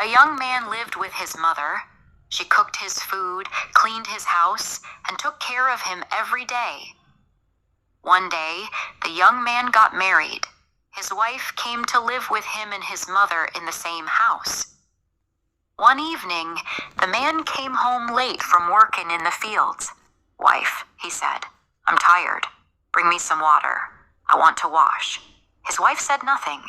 A young man lived with his mother. She cooked his food, cleaned his house, and took care of him every day. One day, the young man got married. His wife came to live with him and his mother in the same house. One evening, the man came home late from working in the fields. "Wife," he said, "I'm tired. Bring me some water. I want to wash." His wife said nothing.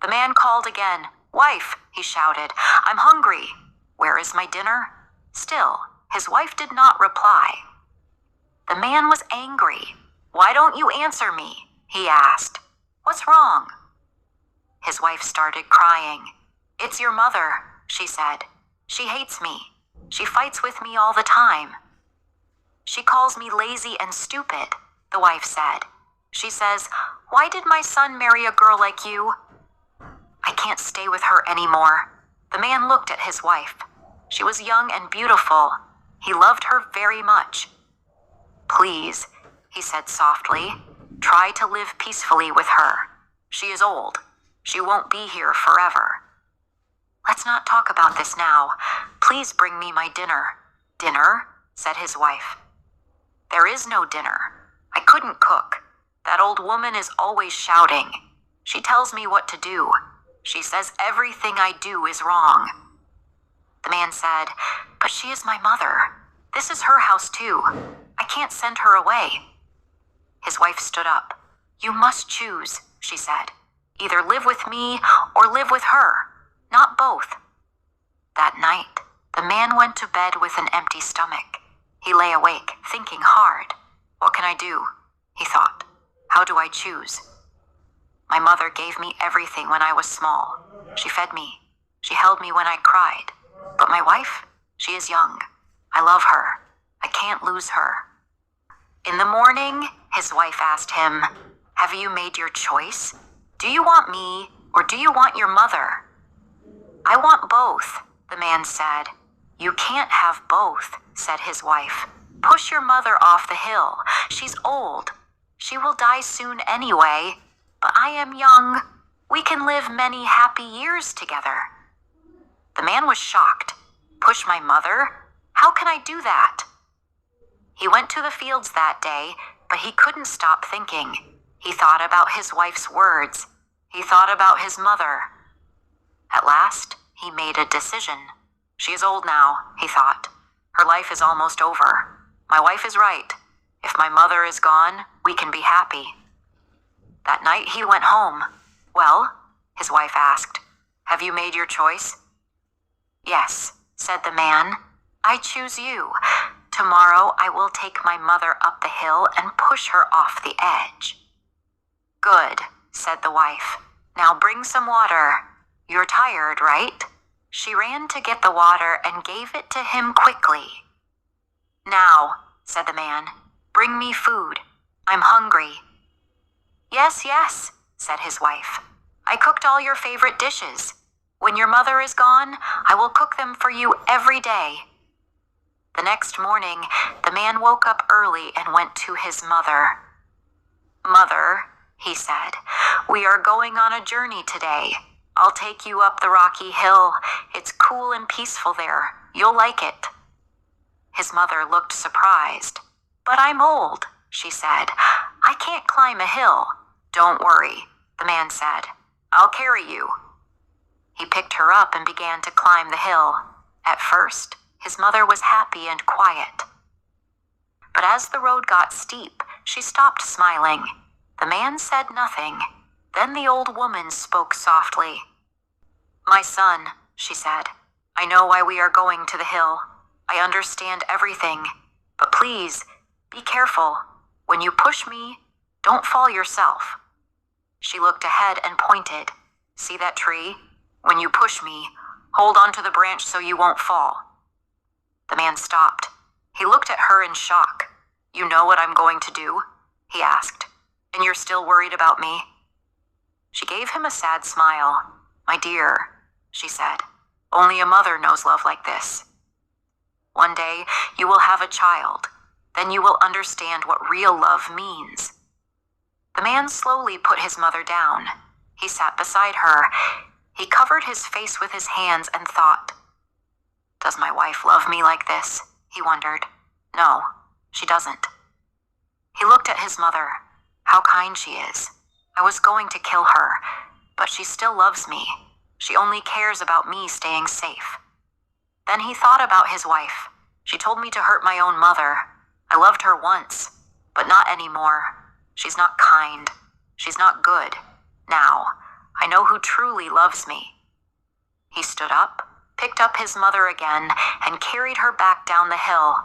The man called again. "Wife," he shouted, "I'm hungry. Where is my dinner?" Still, his wife did not reply. The man was angry. "Why don't you answer me?" he asked. "What's wrong?" His wife started crying. "It's your mother," she said. "She hates me. She fights with me all the time." "She calls me lazy and stupid," the wife said. "She says, 'Why did my son marry a girl like you?' I can't stay with her anymore." The man looked at his wife. She was young and beautiful. He loved her very much. "Please," he said softly, "try to live peacefully with her. She is old. She won't be here forever." "Let's not talk about this now. Please bring me my dinner." "Dinner?" said his wife. "There is no dinner. I couldn't cook. That old woman is always shouting. She tells me what to do. She says everything I do is wrong." The man said, "But she is my mother. This is her house too. I can't send her away." His wife stood up. "You must choose," she said. "Either live with me or live with her. Not both." That night, the man went to bed with an empty stomach. He lay awake, thinking hard. "What can I do?" he thought. "How do I choose? My mother gave me everything when I was small. She fed me. She held me when I cried. But my wife, she is young. I love her. I can't lose her." In the morning, his wife asked him, "Have you made your choice? Do you want me or do you want your mother?" "I want both," the man said. "You can't have both," said his wife. "Push your mother off the hill. She's old. She will die soon anyway. But I am young. We can live many happy years together." The man was shocked. "Push my mother? How can I do that?" He went to the fields that day, but he couldn't stop thinking. He thought about his wife's words. He thought about his mother. At last, he made a decision. "She is old now," he thought. "Her life is almost over. My wife is right. If my mother is gone, we can be happy." That night he went home. "Well," his wife asked, "have you made your choice?" "Yes," said the man. "I choose you. Tomorrow I will take my mother up the hill and push her off the edge." "Good," said the wife. "Now bring some water. You're tired, right?" She ran to get the water and gave it to him quickly. "Now," said the man, "bring me food. I'm hungry." "Yes, yes," said his wife. "I cooked all your favorite dishes. When your mother is gone, I will cook them for you every day." The next morning, the man woke up early and went to his mother. "Mother," he said, "we are going on a journey today. I'll take you up the rocky hill. It's cool and peaceful there. You'll like it." His mother looked surprised. "But I'm old," she said. "I can't climb a hill." "Don't worry," the man said. "I'll carry you." He picked her up and began to climb the hill. At first, his mother was happy and quiet. But as the road got steep, she stopped smiling. The man said nothing. Then the old woman spoke softly. "My son," she said, "I know why we are going to the hill. I understand everything. But please, be careful. When you push me, don't fall yourself." She looked ahead and pointed. "See that tree? When you push me, hold on to the branch so you won't fall." The man stopped. He looked at her in shock. "You know what I'm going to do?" he asked. "And you're still worried about me?" She gave him a sad smile. "My dear," she said, "only a mother knows love like this. One day you will have a child. Then you will understand what real love means." The man slowly put his mother down. He sat beside her. He covered his face with his hands and thought. Does my wife love me like this? He wondered. No, she doesn't. He looked at his mother. How kind she is. I was going to kill her, but she still loves me. She only cares about me staying safe. Then he thought about his wife. She told me to hurt my own mother. I loved her once, but not anymore. She's not kind. She's not good. Now, I know who truly loves me. He stood up, picked up his mother again, and carried her back down the hill.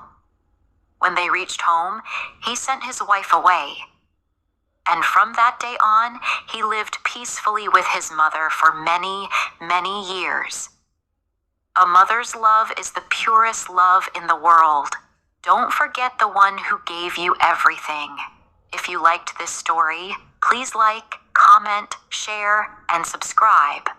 When they reached home, he sent his wife away. And from that day on, he lived peacefully with his mother for many, many years. A mother's love is the purest love in the world. Don't forget the one who gave you everything. If you liked this story, please like, comment, share, and subscribe.